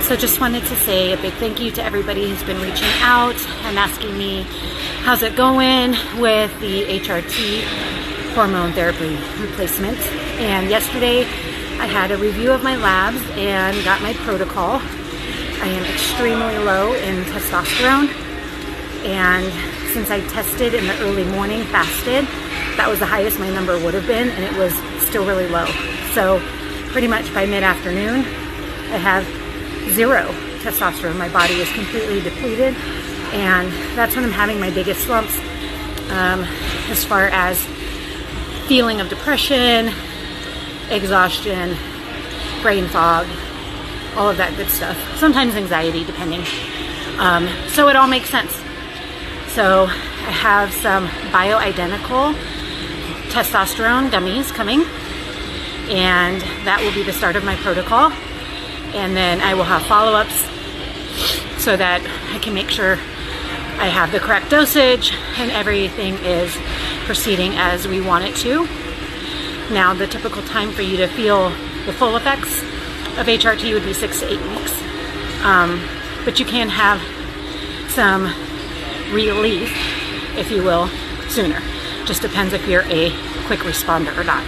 So just wanted to say a big thank you to everybody who's been reaching out and asking me how's it going with the HRT hormone therapy replacement. And yesterday I had a review of my labs and got my protocol. I am extremely low in testosterone, and since I tested in the early morning, fasted, that was the highest my number would have been, and it was still really low. So pretty much by mid-afternoon I have zero testosterone. My body is completely depleted, and that's when I'm having my biggest slumps as far as feeling of depression, exhaustion, brain fog, all of that good stuff. Sometimes anxiety, depending. So it all makes sense. So I have some bioidentical testosterone gummies coming, and that will be the start of my protocol. And then I will have follow-ups so that I can make sure I have the correct dosage and everything is proceeding as we want it to. Now, the typical time for you to feel the full effects of HRT would be 6 to 8 weeks. But you can have some relief, if you will, sooner. Just depends if you're a quick responder or not.